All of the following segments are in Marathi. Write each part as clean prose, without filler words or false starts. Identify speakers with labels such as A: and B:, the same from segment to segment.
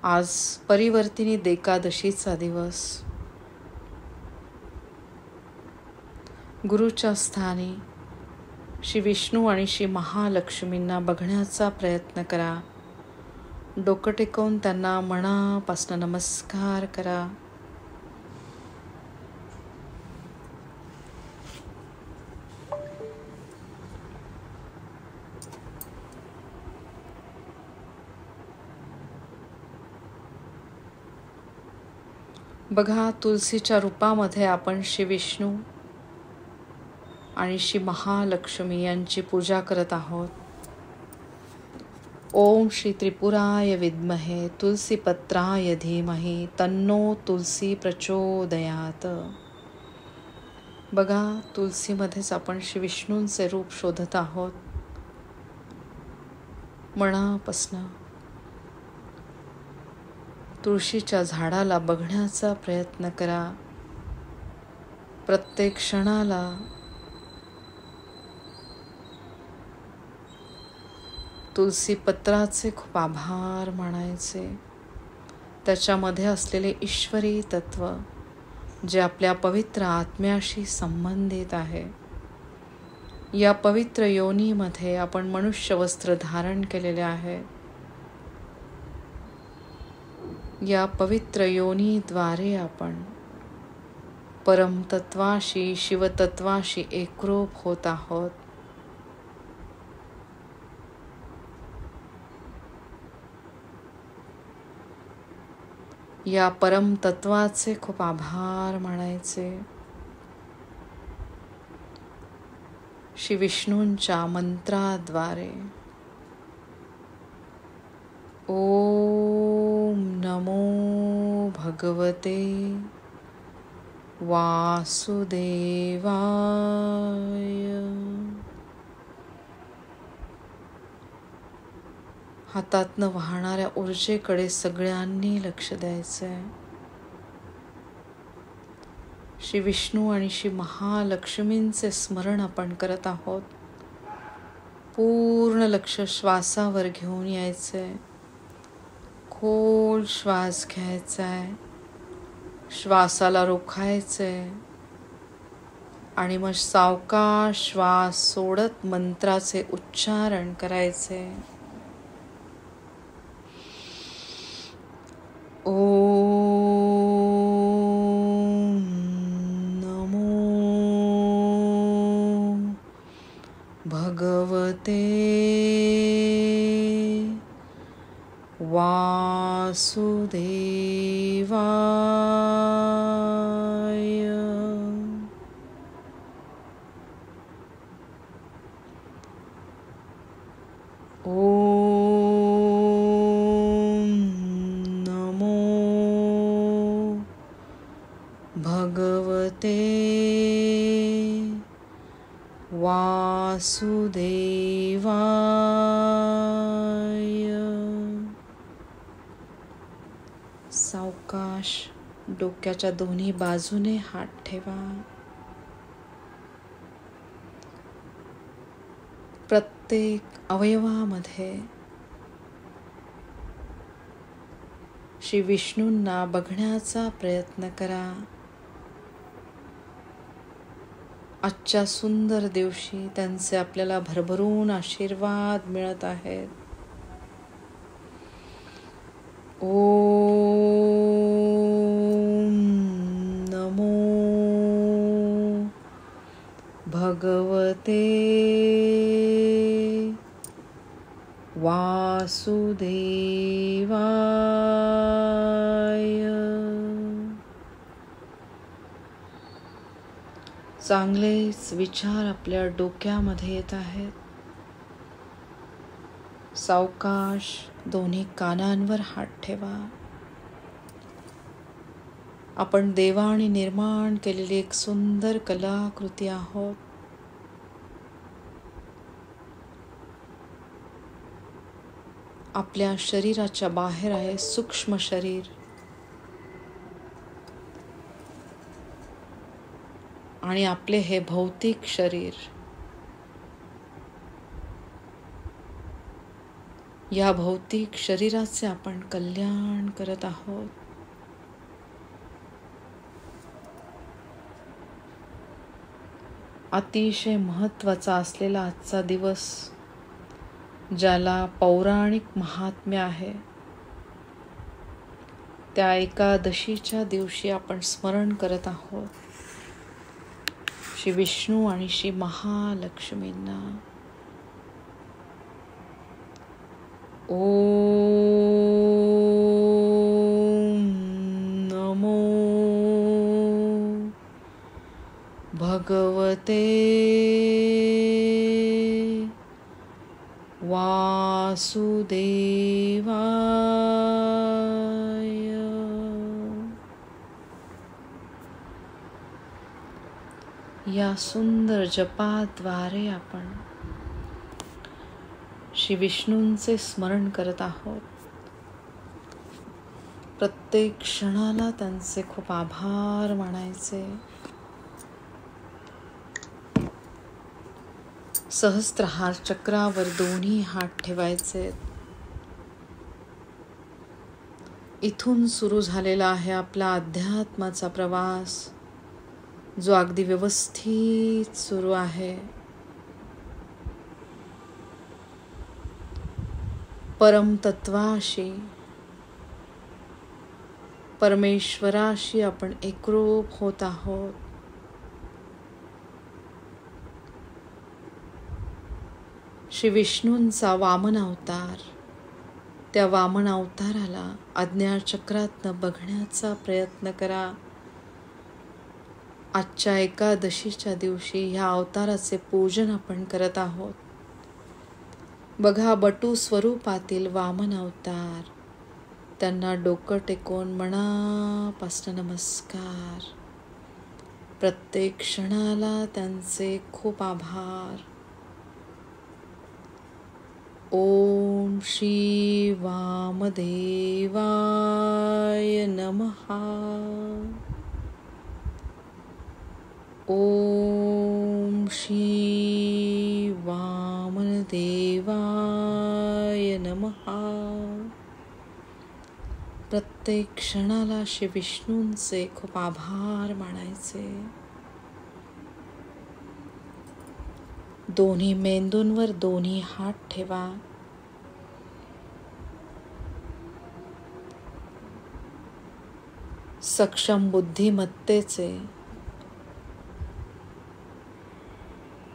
A: आज परिवर्तिनी एकादशीचा दिवस. गुरुच्या स्थानी श्री विष्णू आणि श्री महालक्ष्मींना बघण्याचा प्रयत्न करा. डोकं टेकवून त्यांना मनापासून नमस्कार करा. बघा, तुलसीच्या रूपामध्ये आपण श्री विष्णू आणि श्री महालक्ष्मी यांची पूजा करत आहोत. ओम श्री त्रिपुराय विद्महे तुलसीपत्राय धीमहि तन्नो तुलसी प्रचोदयात. बघा, तुलसीमध्येच आपण श्री विष्णूंचे रूप शोधत आहोत. मनापासनं तुळशीच्या झाडाला बघण्याचा प्रयत्न करा. प्रत्येक क्षणाला तुलसी पत्राचे खूप आभार मानायचे. त्याच्यामध्ये असलेले ईश्वरी तत्व जे आपल्या पवित्र आत्म्याशी संबंधित आहे. या पवित्र योनीमध्ये आपण मनुष्य वस्त्र धारण केलेले आहे. या पवित्र योनीद्वारे आपण परमतत्वाशी शिवतत्वाशी एकरूप होत आहोत. या परमतत्वाचे खूप आभार मानायचे. श्री विष्णूंच्या मंत्राद्वारे ओम नमो भगवते वासुदेवाय. हातातनं वाहणाऱ्या ऊर्जेकडे सगळ्यांनी लक्ष द्यायचंय. श्री विष्णू आणि श्री महालक्ष्मींचे स्मरण आपण करत आहोत. पूर्ण लक्ष श्वासावर घेऊन यायचंय. खोल श्वास घ्यायचाय, श्वासाला रोखायचंय आणि मग सावकाश श्वास सोडत मंत्राचे उच्चारण करायचे. ओम नमो भगवते वासुदेवाय. ओम नमो भगवते वासुदेवाय. सावकाश डोक्याच्या दोन्ही बाजूने हात ठेवा. प्रत्येक अवयवामध्ये श्री विष्णूंना बघण्याचा प्रयत्न करा. आजच्या सुंदर दिवशी त्यांचे आपल्याला भरभरून आशीर्वाद मिळत आहेत. ओम नमो भगवते वासुदेवाय. चांगलेच विचार आपल्या डोक्यामध्ये येत आहेत. सावकाश दोन्ही कानांवर हात ठेवा. आपण देवाने निर्माण केलेली एक सुंदर कलाकृती आहोत. आपल्या शरीराच्या बाहेर आहे सूक्ष्म शरीर आणि आपले हे भौतिक शरीर. या भौतिक शरीराचे आपण कल्याण करत आहोत. अतिशय महत्त्वाचा असलेला आजचा दिवस, ज्याला पौराणिक महात्म्य आहे, त्या एकादशीच्या दिवशी आपण स्मरण करत आहोत श्री विष्णू आणि श्री महालक्ष्मींना. ओम नमो भगवते वासुदेवाय. या सुंदर जपाद्वारे आपण श्री विष्णूंचे स्मरण करत आहोत. प्रत्येक क्षणाला त्यांचे खूप आभार मानायचे. सहस्त्रहार चक्रावर दोन्ही हात ठेवायचे. इथून सुरू झालेला आहे आपला अध्यात्माचा प्रवास, जो अगदी व्यवस्थित सुरू आहे. परमतत्वाशी, परमेश्वराशी आपण एकरूप होत आहोत. श्री विष्णूंचा वामन अवतार, त्या वामन अवताराला अज्ञानचक्रातनं बघण्याचा प्रयत्न करा. आजच्या एकादशीच्या दिवशी ह्या अवताराचे पूजन आपण करत आहोत. बघा, बटू स्वरूपातील वामन अवतार, त्यांना डोकं टेकवून मनापासून नमस्कार. प्रत्येक क्षणाला त्यांचे खूप आभार. ओम श्री वामदेवाय नमः. ओम श्री वामदेवाय नमः. प्रत्येक क्षणाला श्री विष्णूंचे खूप आभार मानायचे. दोन्ही मेंदूंवर दोन्ही हात ठेवा. सक्षम बुद्धिमत्तेचे,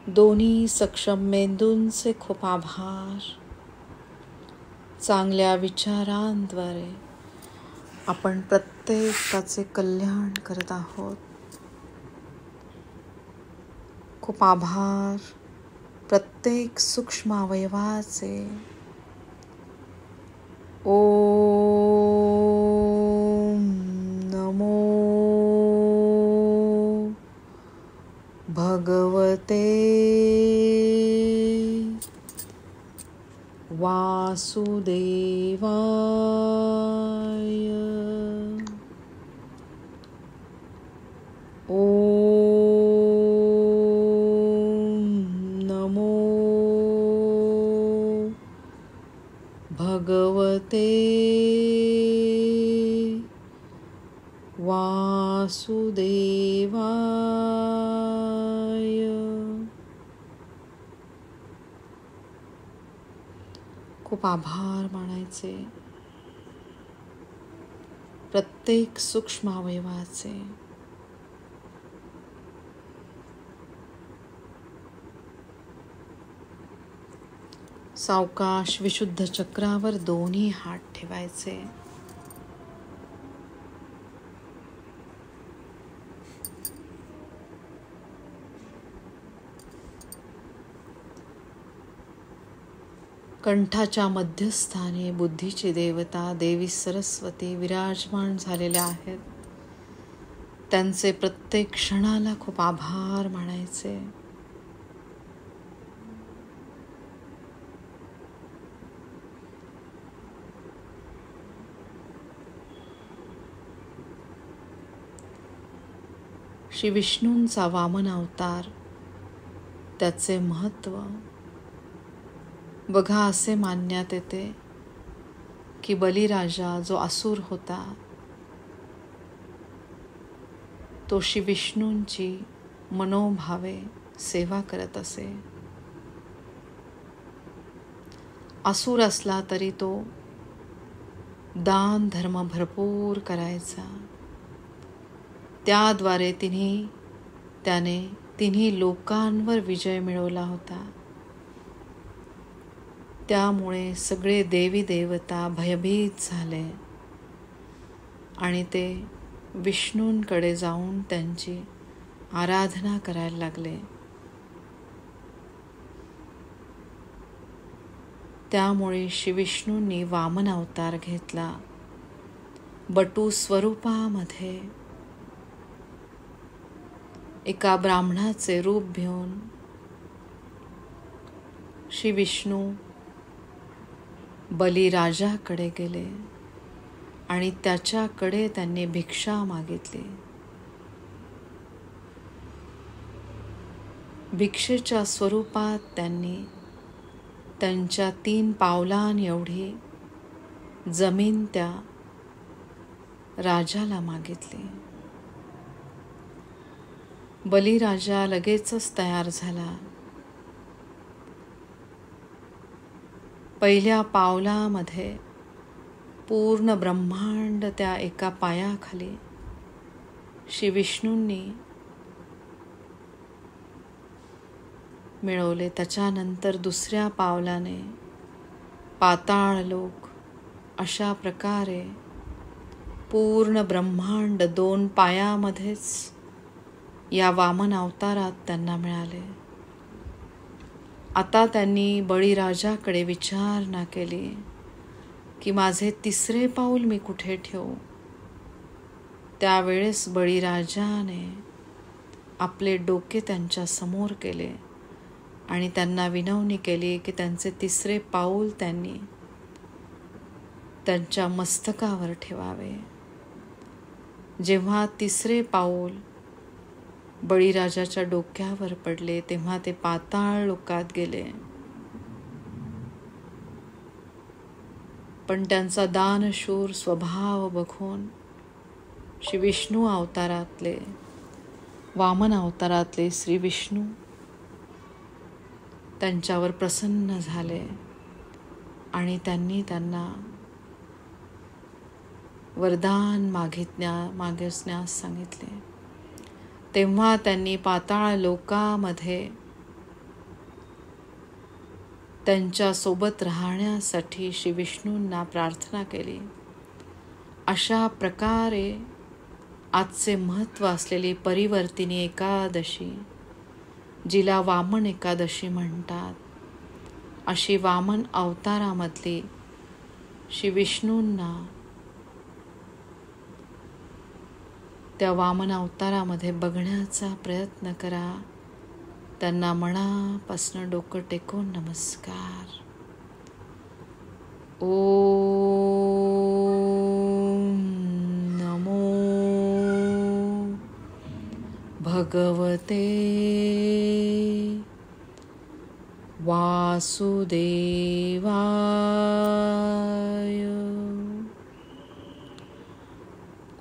A: दोन्ही सक्षम मेंदूंचे खूप आभार. चांगल्या विचारांद्वारे आपण प्रत्येकाचे कल्याण करत आहोत. खूप आभार प्रत्येक सूक्ष्म अवयवाचे. ओम नमो भगवते वासुदेवाय. भगवते वासुदेवाय. खूप आभार मानायचे प्रत्येक सूक्ष्म अवयवाचे. सावकाश विशुद्ध चक्रावर दोन्ही हात ठेवायचे. कंठाच्या मध्यस्थानी बुद्धीची देवता देवी सरस्वती विराजमान झालेल्या आहेत. त्यांचे प्रत्येक क्षणाला खूप आभार मानायचे. श्री विष्णूंचा वामन अवतार, त्याचे महत्त्व बघा. असे मानण्यात येते की बलिराजा जो असुर होता तो श्री विष्णूंची मनोभावे सेवा करत असे. असुर असला तरी तो दान धर्म भरपूर करायचा. त्याद्वारे त्याने तिन्ही लोकांवर विजय मिळवला होता. त्यामुळे सगळे देवी देवता भयभीत झाले आणि ते विष्णूंकडे जाऊन त्यांची आराधना करायला लागले. त्यामुळे श्री विष्णूंनी वामन अवतार घेतला. बटू स्वरूपामध्ये एका ब्राह्मणाचे रूप घेऊन श्री विष्णू बलिराजाकडे गेले आणि त्याच्याकडे त्यांनी भिक्षा मागितली. भिक्षेच्या स्वरूपात त्यांनी त्यांच्या 3 पावलां एवढी जमीन त्या राजाला मागितली. बलिराजा लगेचच तयार झाला. पहिल्या पावलामध्ये पूर्ण ब्रह्मांड त्या एका पायाखाली श्री विष्णूंनी मिळवले. त्याच्यानंतर दुसऱ्या पावलाने पाताळ लोक, अशा प्रकारे पूर्ण ब्रह्मांड 2 पायामध्येच या वामन अवतारात त्यांना मिळाले. आता त्यांनी बळीराजाकडे विचारणा केली की माझे 3रे पाऊल मी कुठे ठेवू. त्यावेळेस बळीराजाने आपले डोके त्यांच्या समोर केले आणि त्यांना विनवणी केली की त्यांचे 3रे पाऊल त्यांनी त्यांच्या मस्तकावर ठेवावे. जेव्हा 3रे पाऊल बळीराजाच्या डोक्यावर पडले तेव्हा ते पाताळ लोकात गेले. पण त्यांचा दानशूर स्वभाव बघून श्री विष्णू अवतारातले, वामन अवतारातले श्री विष्णू त्यांच्यावर प्रसन्न झाले आणि त्यांनी त्यांना वरदान मागण्यास सांगितले. तेव्हा त्यांनी पाताळ लोकामध्ये त्यांच्या सोबत राहण्यासाठी श्री विष्णूंना प्रार्थना केली. अशा प्रकारे आजचे महत्त्व असलेली परिवर्तिनी एकादशी, जिला वामन एकादशी म्हणतात, अशी वामन अवतारामधली श्री विष्णूंना त्या वामन अवतारामध्ये बघण्याचा प्रयत्न करा. त्यांना मनापासून डोकं टेकून नमस्कार. ओम नमो भगवते वासुदेवाय.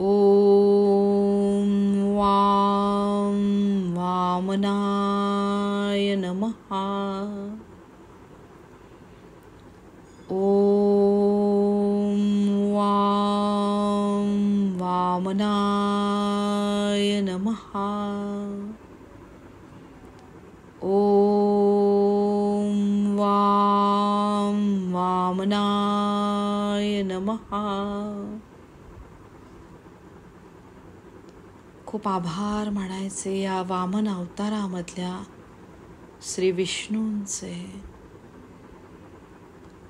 A: ओम वामनाय नमः. ओम वामनाय नमः. ओम वामनाय नमः. खूप आभार मानायचे या वामन अवतारामधल्या श्री विष्णूंचे.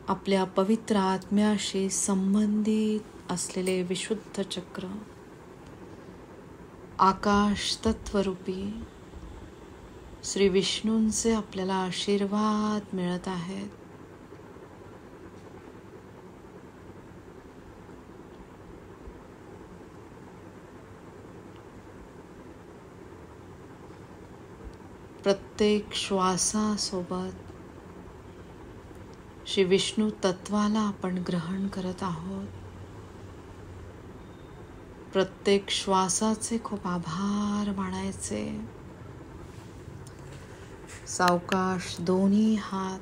A: आपल्या पवित्र आत्म्याशी संबंधित असलेले विशुद्ध चक्र, आकाश तत्वरूपी श्री विष्णूंचे आपल्याला आशीर्वाद मिळत आहेत. प्रत्येक श्वासासोबत श्री विष्णू तत्वाला आपण ग्रहण करत आहोत. प्रत्येक श्वासाचे खूप आभार मानायचे. सावकाश दोन्ही हात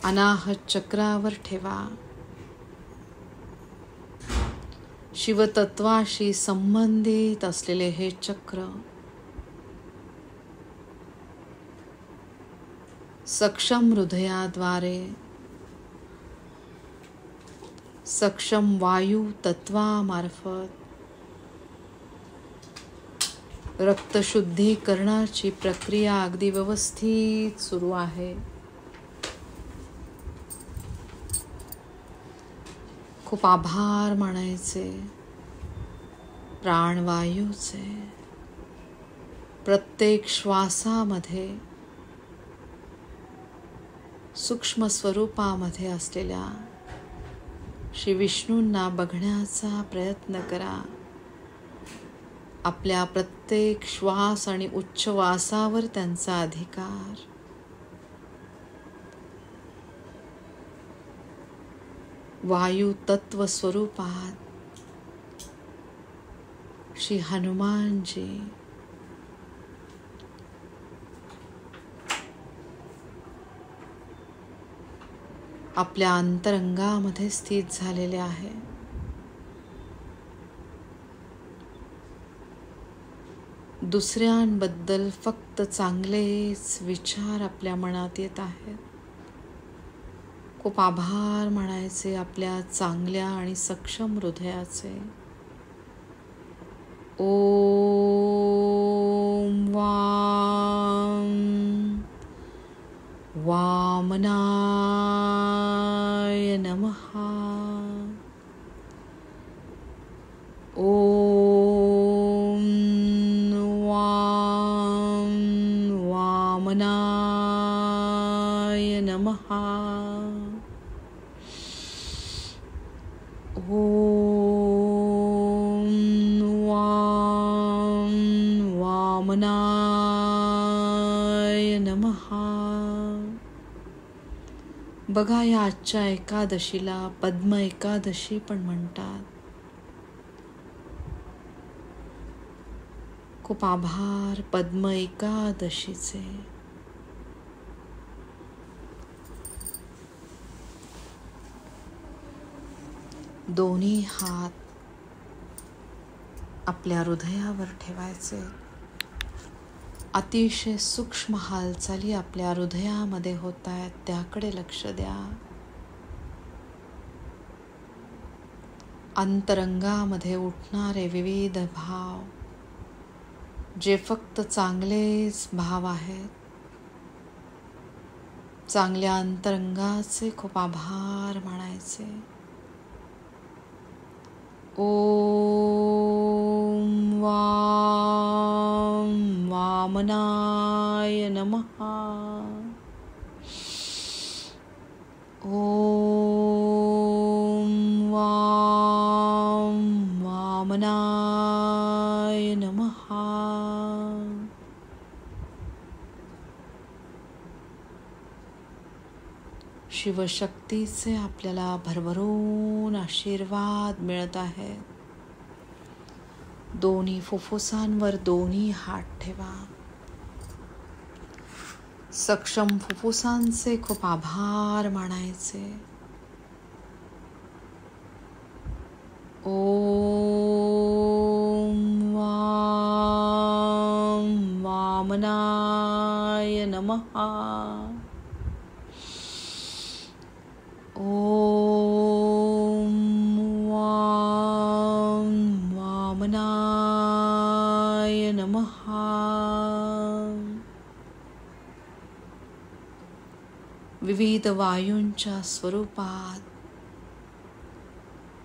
A: अनाहत चक्रावर ठेवा. शिवतत्वाशी संबंधित असलेले हे चक्र सक्षम हृदयाद्वारे सक्षम वायू तत्वामार्फत रक्तशुद्धीकरणाची प्रक्रिया अगदी व्यवस्थित सुरू आहे. खूप आभार मानायचे प्राणवायूचे. प्रत्येक श्वासामध्ये सूक्ष्म स्वरूपामध्ये असलेल्या श्री विष्णूंना बघण्याचा प्रयत्न करा. आपल्या प्रत्येक श्वास आणि उच्छ्वासावर त्यांचा अधिकार. वायू तत्व स्वरूपात श्री हनुमानजी आपल्या अंतरंगामध्ये स्थित झालेले आहे. दुसऱ्यांबद्दल फक्त चांगलेच विचार आपल्या मनात येत आहेत. खूप आभार मानायचे आपल्या चांगल्या आणि सक्षम हृदयाचे. ओम वाम वामनाय नमः. ओम वाम वामनाय नमः. ओम वाम वामनाय नमः. बघा, या आजच्या एकादशीला पद्म एकादशी पण म्हणतात. खूप आभार पद्म एकादशीचे. दोन्ही हात आपल्या हृदयावर ठेवायचे. अतिशय सूक्ष्म हालचाली आपल्या हृदयामध्ये होत आहेत, त्याकडे लक्ष द्या. अंतरंगामध्ये उठणारे विविध भाव, जे फक्त चांगलेच भाव आहेत. चांगल्या अंतरंगाचे खूप आभार मानायचे. ओम वाम वामनाय नमः. ओम वाम वामनाय नमः. शिवशक्तीचे आपल्याला भरभरून आशीर्वाद मिळत आहेत. दोन्ही फुफ्फुसांवर दोन्ही हात ठेवा. सक्षम फुफ्फुसांचे खूप आभार मानायचे. ओम वाम वामनाय नमः. ओम वाम वामनाय नमः. विविध वायूंच्या स्वरूपात,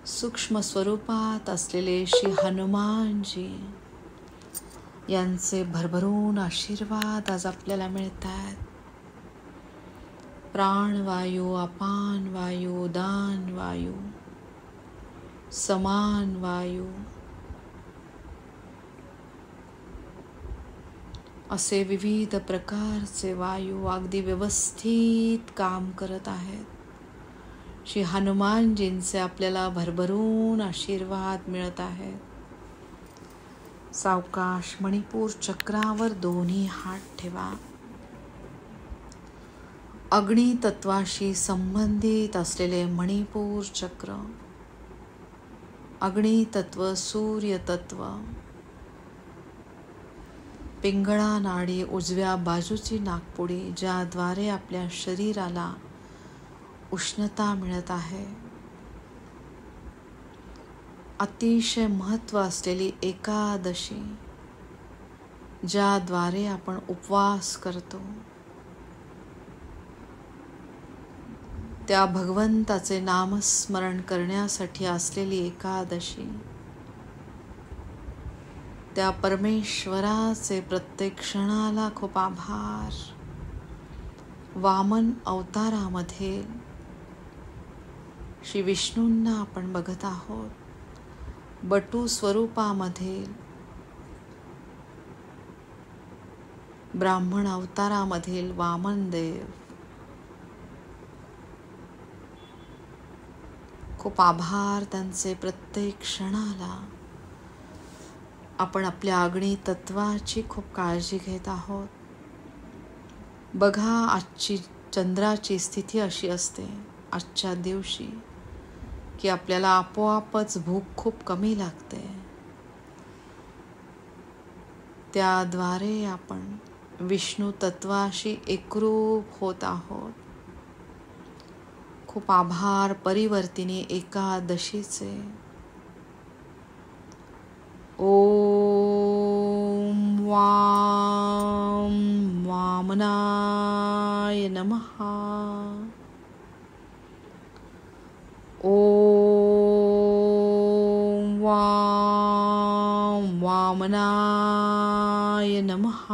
A: सूक्ष्म स्वरूपात असलेले श्री हनुमानजी यांचे भरभरून आशीर्वाद आज आपल्याला मिळतात. प्राणवायू, अपान वायू, उदान वायू, समान वायू, असे विविध प्रकारचे वायू अगदी व्यवस्थित काम करत आहेत. श्री हनुमानजींचे आपल्याला भरभरून आशीर्वाद मिळत आहेत. सावकाश मणिपूर चक्रावर दोन्ही हात ठेवा. अग्नी तत्वाशी संबंधित असलेले मणिपूर चक्र, अग्नी तत्व, सूर्य तत्व, पिंगळा नाडी, उजव्या बाजूची नाकपुडी, ज्याद्वारे आपल्या शरीराला उष्णता मिळत आहे. अतिशय महत्त्व असलेली एकादशी, ज्याद्वारे आपण उपवास करतो, त्या भगवंताचे नामस्मरण करण्यासाठी असलेली एकादशी, त्या परमेश्वराचे प्रत्येक क्षणाला खूप आभार. वामन अवतारामध्ये श्री विष्णूंना आपण बघत आहोत. बटू स्वरूपामध्ये ब्राह्मण अवतारामधील वामन देव, खूप आभार त्यांचे. प्रत्येक क्षणाला आपण आपल्या अग्नी तत्वाची खूप काळजी घेत आहोत. बघा, आजची चंद्राची स्थिती अशी असते आजच्या दिवशी की आपल्याला आपोआपच भूक खूप कमी लागते. त्याद्वारे आपण विष्णू तत्वाशी एकरूप होत आहोत. खूप आभार परिवर्तिनी एकादशीचे. ओम वाम वामनाय नमः. ओम वाम वामनाय नमः.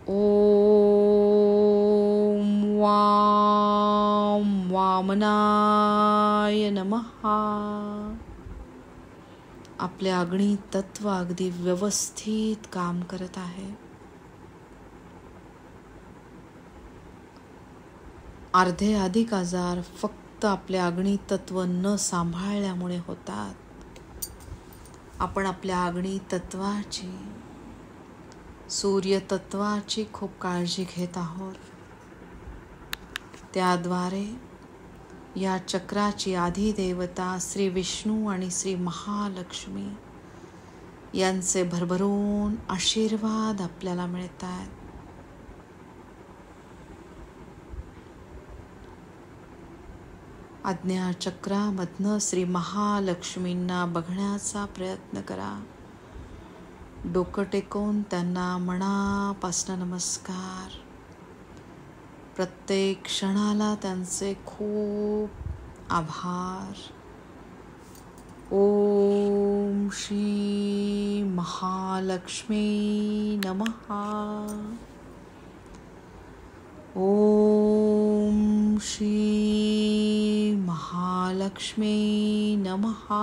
A: ओम वाम वामनाय नमः. आपले अग्नी तत्व अगदी व्यवस्थित काम करत आहे. अर्धे अधिक आजार फक्त आपले अग्नी तत्व न सांभाळल्यामुळे होतात. आपण आपल्या अग्नी तत्वाची, सूर्य तत्वाची खूप काळजी घेत आहोत. त्याद्वारे या चक्राची आधिदेवता श्री विष्णू आणि श्री महालक्ष्मी यांचे भरभरून आशीर्वाद आपल्याला मिळतात. आज्ञाचक्रामधनं श्री महालक्ष्मींना बघण्याचा प्रयत्न करा. डोकं टेकवून त्यांना मनापासून नमस्कार. प्रत्येक क्षणाला त्यांचे खूप आभार. ओम श्री महालक्ष्मी नमः. ओम श्री महालक्ष्मी नमः.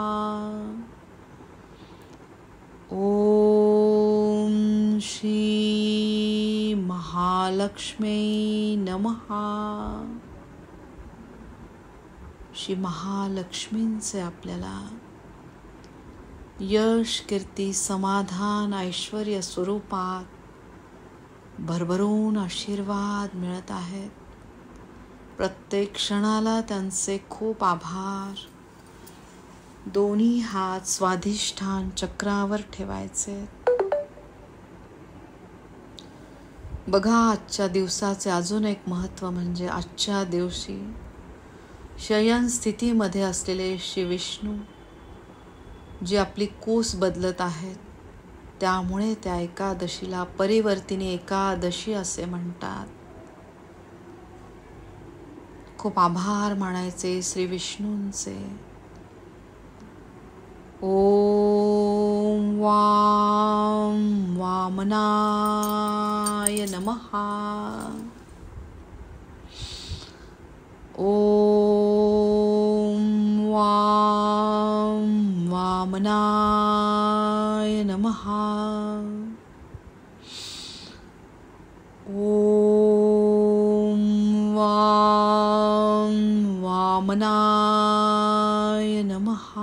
A: ओम श्री महालक्ष्मी नमः. श्री महालक्ष्मींचे आपल्याला यश, कीर्ती, समाधान, ऐश्वर्य स्वरूपात भरभरून आशीर्वाद मिळत आहेत. प्रत्येक क्षणाला त्यांचे खूप आभार. दोन्ही हात स्वाधिष्ठान चक्रावर ठेवायचे. बघा, आजच्या दिवसाचे अजून एक महत्त्व म्हणजे आजच्या दिवशी शयन स्थितीमध्ये असलेले श्री विष्णू जी आपली कूस बदलत आहेत, त्यामुळे त्या एकादशीला परिवर्तिनी एकादशी असे म्हणतात. खूप आभार मानायचे श्री विष्णूंचे. ओम वाम वामनाय नमः. ओम वाम वामनाय नमः. नमः. ओम वां वामनाय नमः.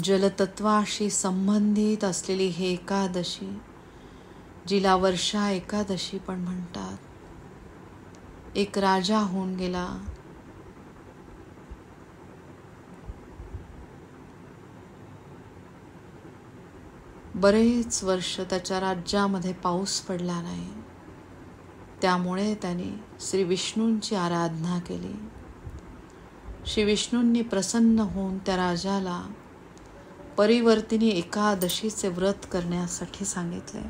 A: जलतत्वाशी संबंधित असलेली ही एकादशी, जिला वर्षा एकादशी पण म्हणतात. एक राजा होऊन गेला. बरेच वर्ष त्याच्या राज्यामध्ये पाऊस पडला नाही. त्यामुळे त्याने श्री विष्णूंची आराधना केली. श्री विष्णूंनी प्रसन्न होऊन त्या राजाला परिवर्तिनी एकादशीचे व्रत करण्यासाठी सांगितले.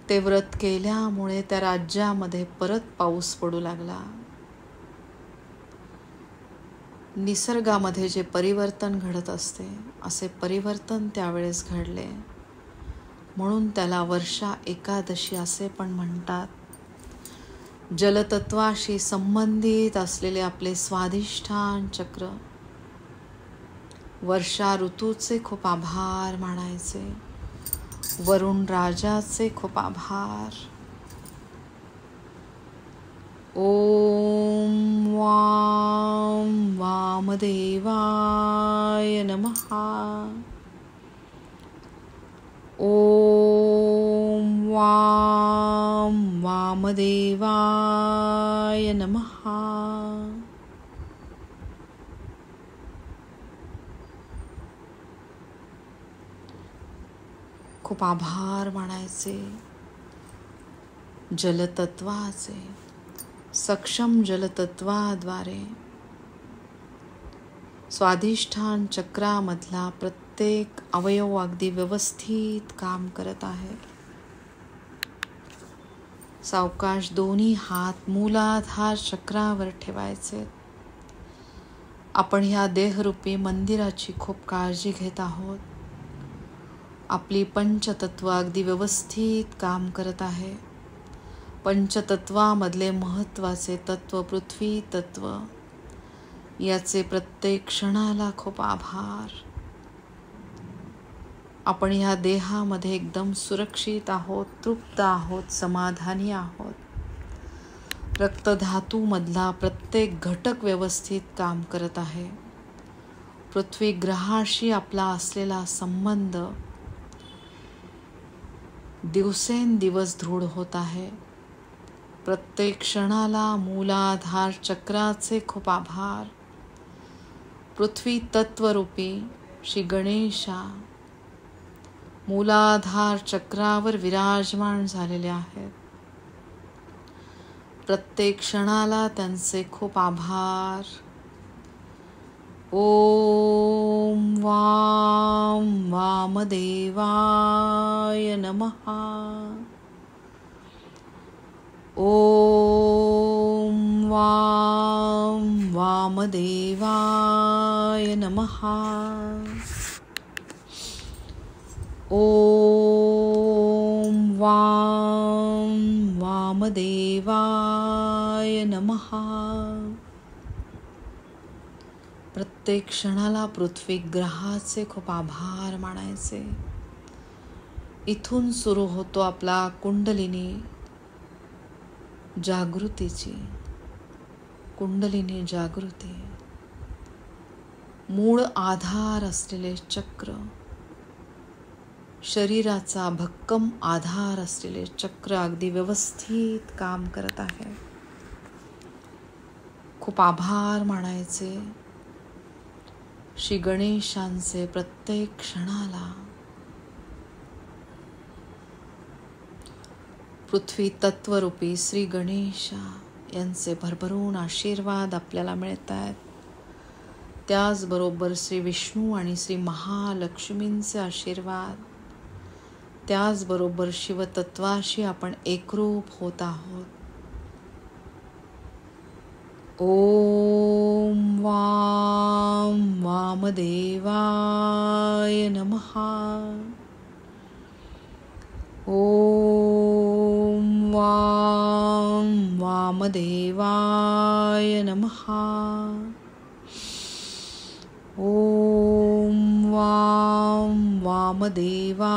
A: ते व्रत केल्यामुळे त्या राज्यामध्ये परत पाऊस पडू लागला. निसर्गामध्ये जे परिवर्तन घडत असते, असे परिवर्तन त्यावेळेस घडले. म्हणून त्याला वर्षा एकादशी असे पण म्हणतात. जलतत्वाशी संबंधित असलेले आपले स्वाधिष्ठान चक्र, वर्षा ऋतूचे खूप आभार मानायचे. वरुण राजाचे खूप आभार. ओम वां वामदेवाय नमः. ओम वां वामदेवाय नमः. खूप आभार मानायचे जलतत्वाचे. सक्षम जलतत्वाद्वारे स्वाधिष्ठान चक्रामधला प्रत्येक अवयव अगदी व्यवस्थित काम करत आहे. सावकाश दोन्ही हात मूलाधार चक्रावर ठेवायचे. आपण ह्या देहरूपी मंदिराची खूप काळजी घेत आहोत. आपली पंचतत्व अगदी व्यवस्थित काम करत आहे. पंचतत्वामधले महत्त्वाचे तत्व पृथ्वी तत्व, याचे प्रत्येक क्षणाला खूप आभार. आपण ह्या देहामध्ये एकदम सुरक्षित आहोत, तृप्त आहोत, समाधानी आहोत. रक्तधातूमधला प्रत्येक घटक व्यवस्थित काम करत आहे. पृथ्वी ग्रहाशी आपला असलेला संबंध दिवसेंदिवस दृढ होत आहे. प्रत्येक क्षणाला मूलाधार चक्राचे खूप आभार. पृथ्वी तत्वरूपी श्री गणेशा मूलाधार चक्रावर विराजमान झालेले आहेत. प्रत्येक क्षणाला त्यांचे खूप आभार. ओम वां वामदेवाय नमः. ओम वां वामदेवाय नमः. ओम वां वामदेवाय नमः. प्रत्येक क्षणाला पृथ्वी ग्रहाचे खूप आभार मानायचे. इथून सुरू होतो आपला कुंडलिनी जागृतीची, कुंडलिनी जागृती. मूळ आधार असलेले चक्र, शरीराचा भक्कम आधार असलेले चक्र अगदी व्यवस्थित काम करत आहे. खूप आभार मानायचे श्री गणेशांचे प्रत्येक क्षणाला. पृथ्वी तत्वरूपी श्री गणेशा यांचे भरभरून आशीर्वाद आपल्याला मिळत आहेत. त्याचबरोबर श्री विष्णू आणि श्री महालक्ष्मींचे आशीर्वाद, त्याचबरोबर शिवतत्वाशी आपण एकरूप होत आहोत. ओम वां वामदेवाय नमः. ओम वां वामदेवाय नमः. वामदेवा।